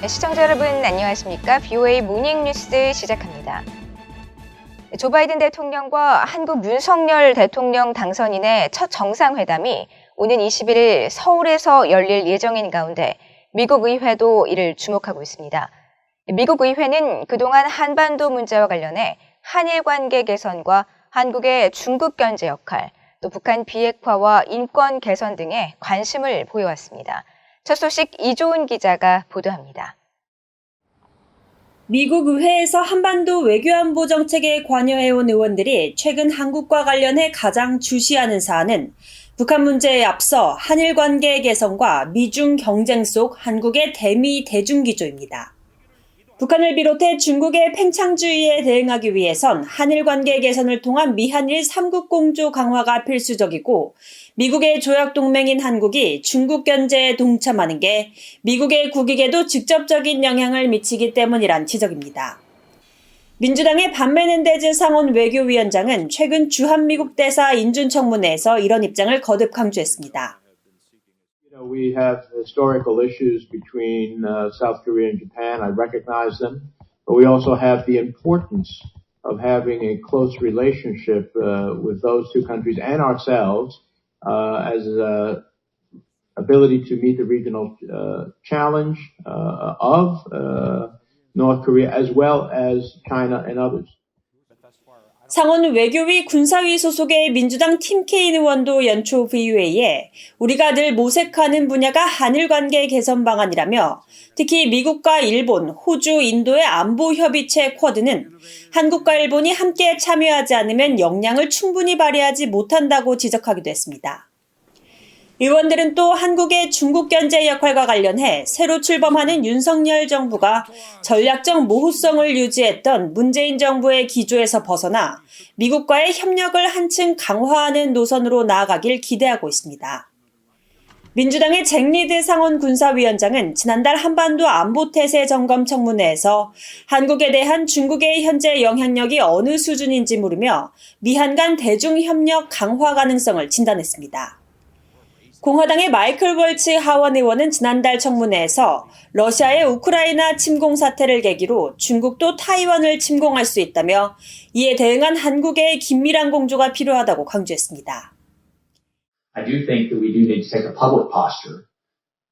시청자 여러분 안녕하십니까? BOA 모닝뉴스 시작합니다. 조 바이든 대통령과 한국 윤석열 대통령 당선인의 첫 정상회담이 오는 21일 서울에서 열릴 예정인 가운데 미국 의회도 이를 주목하고 있습니다. 미국 의회는 그동안 한반도 문제와 관련해 한일 관계 개선과 한국의 중국 견제 역할, 또 북한 비핵화와 인권 개선 등에 관심을 보여왔습니다. 첫 소식 이조은 기자가 보도합니다. 미국 의회에서 한반도 외교안보 정책에 관여해온 의원들이 최근 한국과 관련해 가장 주시하는 사안은 북한 문제에 앞서 한일 관계 개선과 미중 경쟁 속 한국의 대미 대중기조입니다. 북한을 비롯해 중국의 팽창주의에 대응하기 위해선 한일 관계 개선을 통한 미한일 3국 공조 강화가 필수적이고 미국의 조약 동맹인 한국이 중국 견제에 동참하는 게 미국의 국익에도 직접적인 영향을 미치기 때문이란 지적입니다. 민주당의 반메넨데즈 상원 외교위원장은 최근 주한미국 대사 인준 청문회에서 이런 입장을 거듭 강조했습니다. We have historical issues between South Korea and Japan. I recognize them, but we also have the importance of having a close relationship with those two countries and ourselves as ability to meet the regional challenge of North Korea as well as China and others. 상원 외교위 군사위 소속의 민주당 팀 케인 의원도 연초 VOA에 우리가 늘 모색하는 분야가 한일 관계 개선 방안이라며 특히 미국과 일본, 호주, 인도의 안보 협의체 쿼드는 한국과 일본이 함께 참여하지 않으면 역량을 충분히 발휘하지 못한다고 지적하기도 했습니다. 의원들은 또 한국의 중국 견제 역할과 관련해 새로 출범하는 윤석열 정부가 전략적 모호성을 유지했던 문재인 정부의 기조에서 벗어나 미국과의 협력을 한층 강화하는 노선으로 나아가길 기대하고 있습니다. 민주당의 잭 리드 상원 군사위원장은 지난달 한반도 안보태세 점검 청문회에서 한국에 대한 중국의 현재 영향력이 어느 수준인지 물으며 미한 간 대중협력 강화 가능성을 진단했습니다. 공화당의 마이클 월츠 하원 의원은 지난달 청문회에서 러시아의 우크라이나 침공 사태를 계기로 중국도 타이완을 침공할 수 있다며 이에 대응한 한국의 긴밀한 공조가 필요하다고 강조했습니다. I do think that we do need to take a public posture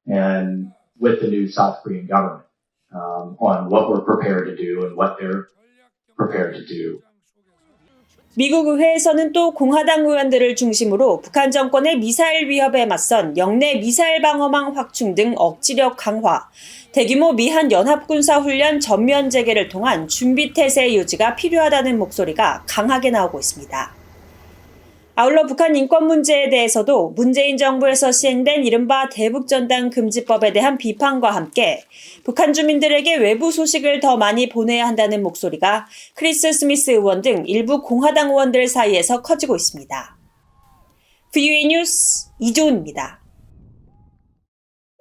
and with the new South Korean government on what we're prepared to do and what they're prepared to do. 미국 의회에서는 또 공화당 의원들을 중심으로 북한 정권의 미사일 위협에 맞선 영내 미사일 방어망 확충 등 억지력 강화, 대규모 미한 연합군사훈련 전면 재개를 통한 준비태세 유지가 필요하다는 목소리가 강하게 나오고 있습니다. 아울러 북한 인권 문제에 대해서도 문재인 정부에서 시행된 이른바 대북전단 금지법에 대한 비판과 함께 북한 주민들에게 외부 소식을 더 많이 보내야 한다는 목소리가 크리스 스미스 의원 등 일부 공화당 의원들 사이에서 커지고 있습니다. VOA 뉴스 이조은입니다.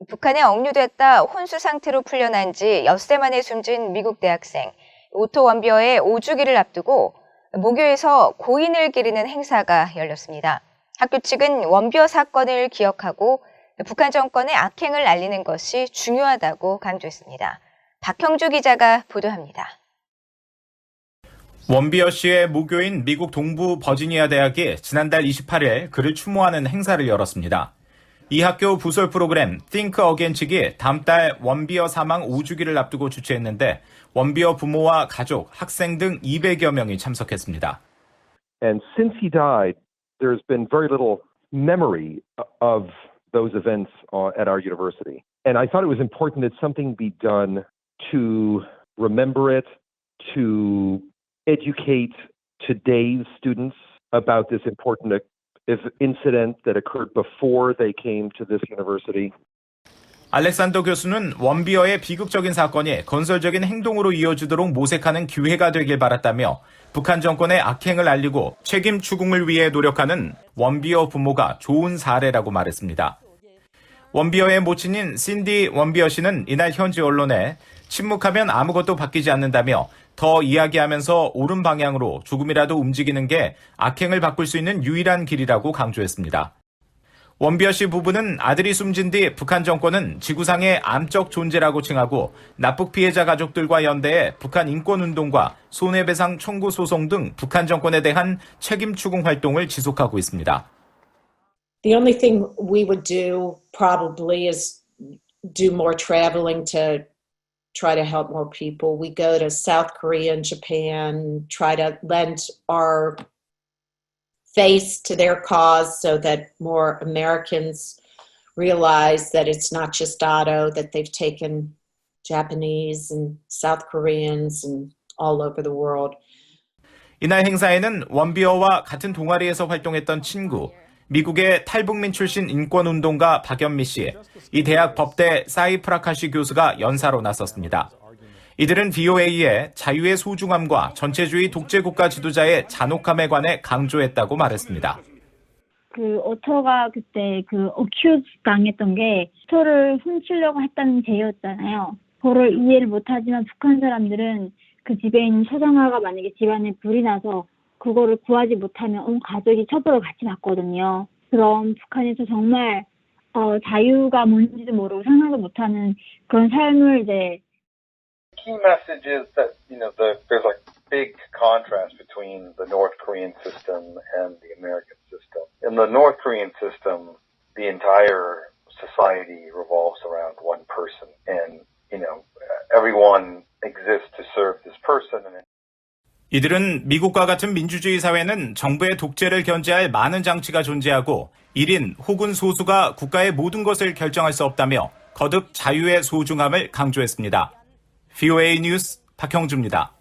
북한에 억류됐다 혼수 상태로 풀려난 지 엿새 만에 숨진 미국 대학생 오토 원비어의 5주기를 앞두고 모교에서 고인을 기리는 행사가 열렸습니다. 학교 측은 원비어 사건을 기억하고 북한 정권의 악행을 알리는 것이 중요하다고 강조했습니다. 박형주 기자가 보도합니다. 원비어 씨의 모교인 미국 동부 버지니아 대학이 지난달 28일 그를 추모하는 행사를 열었습니다. 이 학교 부설 프로그램 Think Again 측이 다음 달 원비어 사망 5주기를 앞두고 주최했는데 원비어 부모와 가족, 학생 등 200여 명이 참석했습니다. And since he died, there's been very little memory of those events at our university. And I thought it was important that something be done to remember it, to educate today's students about this important incident that occurred before they came to this university. 알렉산더 교수는 원비어의 비극적인 사건이 건설적인 행동으로 이어지도록 모색하는 기회가 되길 바랐다며 북한 정권의 악행을 알리고 책임 추궁을 위해 노력하는 원비어 부모가 좋은 사례라고 말했습니다. 원비어의 모친인 신디 원비어 씨는 이날 현지 언론에 침묵하면 아무것도 바뀌지 않는다며 더 이야기하면서 옳은 방향으로 조금이라도 움직이는 게 악행을 바꿀 수 있는 유일한 길이라고 강조했습니다. 원비어 씨 부부는 아들이 숨진 뒤 북한 정권은 지구상의 암적 존재라고 칭하고 납북 피해자 가족들과 연대해 북한 인권운동과 손해배상 청구 소송 등 북한 정권에 대한 책임 추궁 활동을 지속하고 있습니다. The only thing we would do probably is do more traveling to try to help more people. We go to South Korea and Japan, try to lend our face to their cause so that more Americans realize that it's not just Otto, that they've taken Japanese and South Koreans and all over the world. 이날 행사에는 원비어와 같은 동아리에서 활동했던 친구, 미국의 탈북민 출신 인권운동가 박연미 씨, 이 대학 법대 사이 프라카시 교수가 연사로 나섰습니다. 이들은 VOA에 자유의 소중함과 전체주의 독재국가 지도자의 잔혹함에 관해 강조했다고 말했습니다. 오토가 그때 어큐즈 당했던 게 오토를 훔치려고 했다는 죄였잖아요. 그거를 이해를 못하지만 북한 사람들은 그 집에 있는 초상화가 만약에 집안에 불이 나서 그거를 구하지 못하면 온 가족이 처벌을 같이 받거든요. 그럼 북한에서 정말 자유가 뭔지도 모르고 상상도 못하는 그런 삶을 이제 key message is that, there's a big contrast between the North Korean system and the American system. In the North Korean system, the entire society revolves around one person and, everyone exists to serve this person. 이들은 미국과 같은 민주주의 사회는 정부의 독재를 견제할 많은 장치가 존재하고 1인 혹은 소수가 국가의 모든 것을 결정할 수 없다며 거듭 자유의 소중함을 강조했습니다. VOA 뉴스 박형주입니다.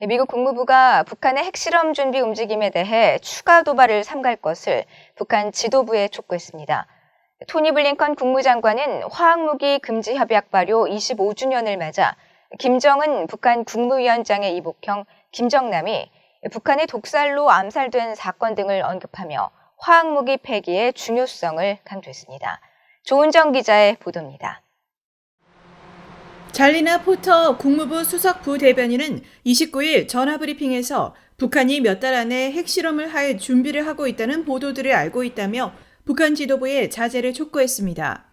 미국 국무부가 북한의 핵실험 준비 움직임에 대해 추가 도발을 삼갈 것을 북한 지도부에 촉구했습니다. 토니 블링컨 국무장관은 화학무기 금지 협약 발효 25주년을 맞아 김정은 북한 국무위원장의 이복형 김정남이 북한의 독살로 암살된 사건 등을 언급하며 화학무기 폐기의 중요성을 강조했습니다. 조은정 기자의 보도입니다. 잘리나 포터 국무부 수석 부대변인은 29일 전화브리핑에서 북한이 몇 달 안에 핵실험을 할 준비를 하고 있다는 보도들을 알고 있다며 북한 지도부에 자제를 촉구했습니다.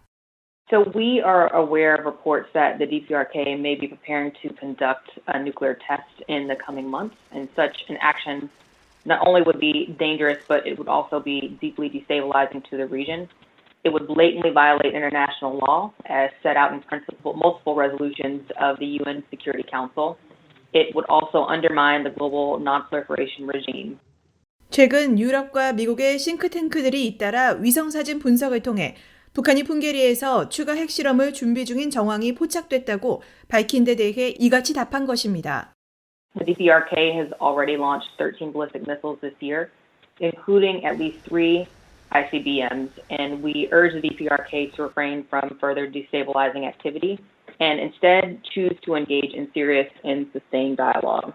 So we are aware of reports that the DPRK may be preparing to conduct a nuclear test in the coming months, and such an action not only would be dangerous, but it would also be deeply destabilizing to the region. It would blatantly violate international law as set out in multiple resolutions of the UN Security Council. It would also undermine the global non-proliferation regime. 최근 유럽과 미국의 싱크탱크들이 잇따라 위성사진 분석을 통해 북한이 풍계리에서 추가 핵실험을 준비 중인 정황이 포착됐다고 밝힌 데 대해 이같이 답한 것입니다. The DPRK has already launched 13 ballistic missiles this year, including at least 3 ICBMs, and we urge the DPRK to refrain from further destabilizing activity and instead choose to engage in serious and sustained dialogue.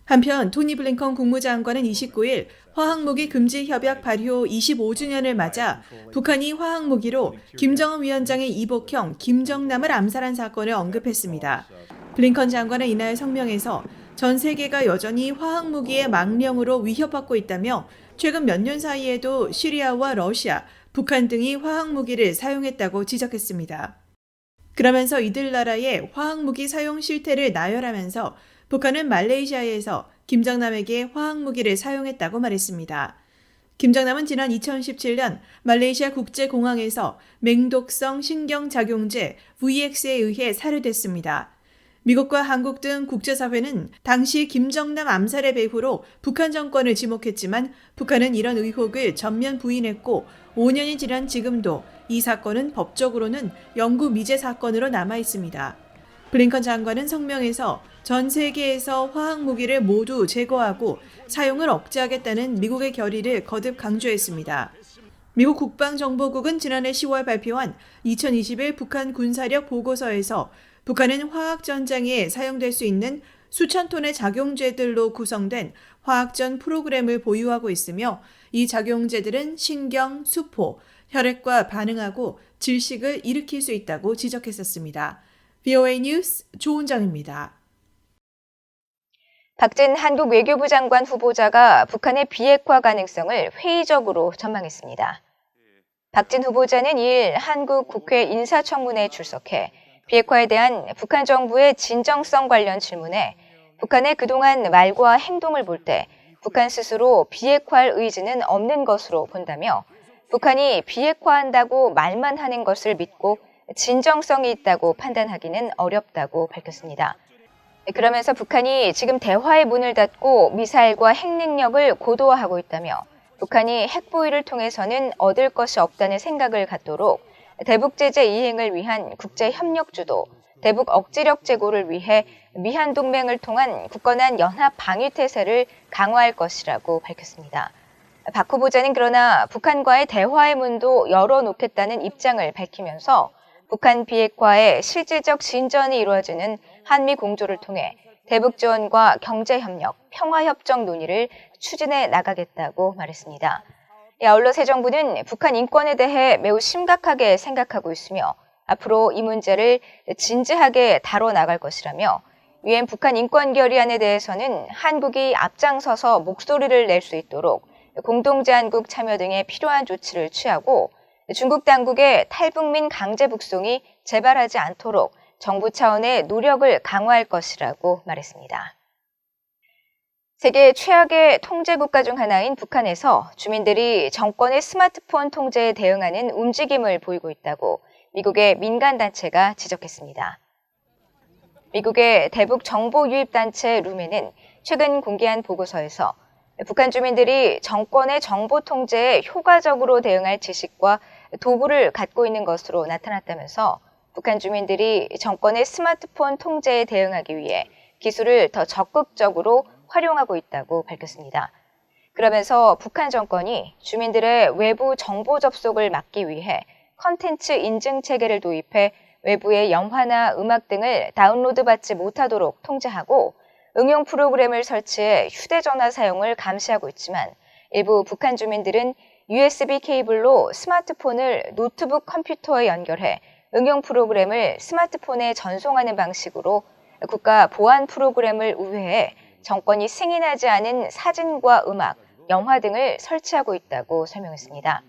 한편 토니 블링컨 국무장관은 29일 화학무기 금지 협약 발효 25주년을 맞아 북한이 화학무기로 김정은 위원장의 이복형 김정남을 암살한 사건을 언급했습니다. 블링컨 장관은 이날 성명에서 전 세계가 여전히 화학무기의 망령으로 위협받고 있다며 최근 몇 년 사이에도 시리아와 러시아, 북한 등이 화학무기를 사용했다고 지적했습니다. 그러면서 이들 나라의 화학무기 사용 실태를 나열하면서 북한은 말레이시아에서 김정남에게 화학무기를 사용했다고 말했습니다. 김정남은 지난 2017년 말레이시아 국제공항에서 맹독성 신경작용제 VX에 의해 살해됐습니다. 미국과 한국 등 국제사회는 당시 김정남 암살의 배후로 북한 정권을 지목했지만 북한은 이런 의혹을 전면 부인했고 5년이 지난 지금도 이 사건은 법적으로는 영구 미제 사건으로 남아 있습니다. 블링컨 장관은 성명에서 전 세계에서 화학무기를 모두 제거하고 사용을 억제하겠다는 미국의 결의를 거듭 강조했습니다. 미국 국방정보국은 지난해 10월 발표한 2021 북한 군사력 보고서에서 북한은 화학전장에 사용될 수 있는 수천 톤의 작용제들로 구성된 화학전 프로그램을 보유하고 있으며 이 작용제들은 신경, 수포, 혈액과 반응하고 질식을 일으킬 수 있다고 지적했었습니다. VOA 뉴스 조은정입니다. 박진 한국 외교부 장관 후보자가 북한의 비핵화 가능성을 회의적으로 전망했습니다. 박진 후보자는 2일 한국 국회 인사청문회에 출석해 비핵화에 대한 북한 정부의 진정성 관련 질문에 북한의 그동안 말과 행동을 볼 때 북한 스스로 비핵화할 의지는 없는 것으로 본다며 북한이 비핵화한다고 말만 하는 것을 믿고 진정성이 있다고 판단하기는 어렵다고 밝혔습니다. 그러면서 북한이 지금 대화의 문을 닫고 미사일과 핵능력을 고도화하고 있다며 북한이 핵보유를 통해서는 얻을 것이 없다는 생각을 갖도록 대북 제재 이행을 위한 국제협력 주도, 대북 억지력 제고를 위해 미한 동맹을 통한 굳건한 연합 방위 태세를 강화할 것이라고 밝혔습니다. 박 후보자는 그러나 북한과의 대화의 문도 열어놓겠다는 입장을 밝히면서 북한 비핵화의 실질적 진전이 이루어지는 한미 공조를 통해 대북 지원과 경제협력, 평화협정 논의를 추진해 나가겠다고 말했습니다. 아울러 새 정부는 북한 인권에 대해 매우 심각하게 생각하고 있으며 앞으로 이 문제를 진지하게 다뤄나갈 것이라며 유엔 북한 인권 결의안에 대해서는 한국이 앞장서서 목소리를 낼 수 있도록 공동제안국 참여 등의 필요한 조치를 취하고 중국 당국의 탈북민 강제 북송이 재발하지 않도록 정부 차원의 노력을 강화할 것이라고 말했습니다. 세계 최악의 통제 국가 중 하나인 북한에서 주민들이 정권의 스마트폰 통제에 대응하는 움직임을 보이고 있다고 미국의 민간단체가 지적했습니다. 미국의 대북 정보 유입 단체 루멘은 최근 공개한 보고서에서 북한 주민들이 정권의 정보 통제에 효과적으로 대응할 지식과 도구를 갖고 있는 것으로 나타났다면서 북한 주민들이 정권의 스마트폰 통제에 대응하기 위해 기술을 더 적극적으로 활용하고 있다고 밝혔습니다. 그러면서 북한 정권이 주민들의 외부 정보 접속을 막기 위해 컨텐츠 인증 체계를 도입해 외부의 영화나 음악 등을 다운로드 받지 못하도록 통제하고 응용 프로그램을 설치해 휴대전화 사용을 감시하고 있지만 일부 북한 주민들은 USB 케이블로 스마트폰을 노트북 컴퓨터에 연결해 응용 프로그램을 스마트폰에 전송하는 방식으로 국가 보안 프로그램을 우회해 정권이 승인하지 않은 사진과 음악, 영화 등을 설치하고 있다고 설명했습니다.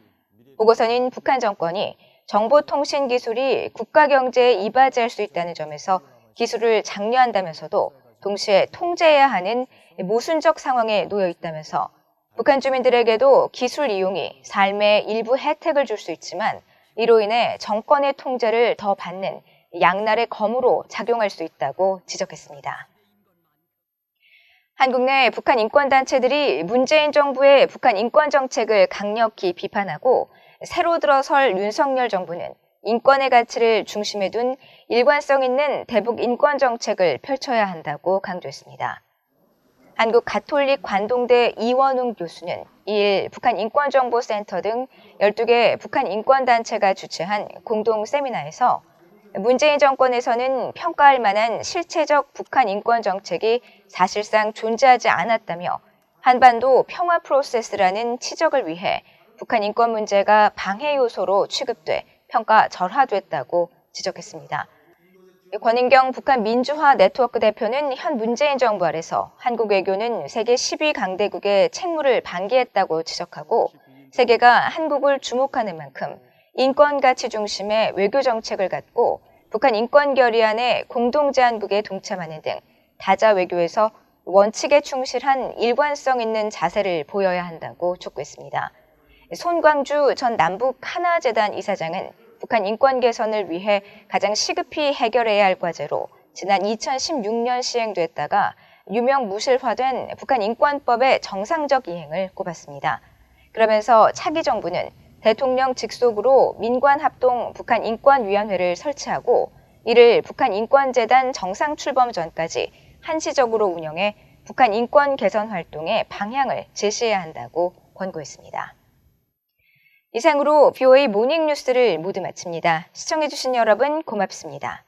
보고서는 북한 정권이 정보통신 기술이 국가 경제에 이바지할 수 있다는 점에서 기술을 장려한다면서도 동시에 통제해야 하는 모순적 상황에 놓여 있다면서 북한 주민들에게도 기술 이용이 삶의 일부 혜택을 줄 수 있지만 이로 인해 정권의 통제를 더 받는 양날의 검으로 작용할 수 있다고 지적했습니다. 한국 내 북한 인권단체들이 문재인 정부의 북한 인권 정책을 강력히 비판하고 새로 들어설 윤석열 정부는 인권의 가치를 중심에 둔 일관성 있는 대북 인권 정책을 펼쳐야 한다고 강조했습니다. 한국 가톨릭 관동대 이원웅 교수는 2일 북한 인권정보센터 등 12개 북한 인권단체가 주최한 공동 세미나에서 문재인 정권에서는 평가할 만한 실체적 북한 인권 정책이 사실상 존재하지 않았다며 한반도 평화 프로세스라는 치적을 위해 북한 인권 문제가 방해 요소로 취급돼 평가 절하됐다고 지적했습니다. 권인경 북한 민주화 네트워크 대표는 현 문재인 정부 아래서 한국 외교는 세계 10위 강대국의 책무를 방기했다고 지적하고 세계가 한국을 주목하는 만큼 인권 가치 중심의 외교 정책을 갖고 북한 인권 결의안에 공동제안국에 동참하는 등 다자 외교에서 원칙에 충실한 일관성 있는 자세를 보여야 한다고 촉구했습니다. 손광주 전 남북 하나재단 이사장은 북한 인권 개선을 위해 가장 시급히 해결해야 할 과제로 지난 2016년 시행됐다가 유명무실화된 북한 인권법의 정상적 이행을 꼽았습니다. 그러면서 차기 정부는 대통령 직속으로 민관합동 북한인권위원회를 설치하고 이를 북한인권재단 정상 출범 전까지 한시적으로 운영해 북한 인권 개선 활동의 방향을 제시해야 한다고 권고했습니다. 이상으로 BOA 모닝뉴스를 모두 마칩니다. 시청해주신 여러분 고맙습니다.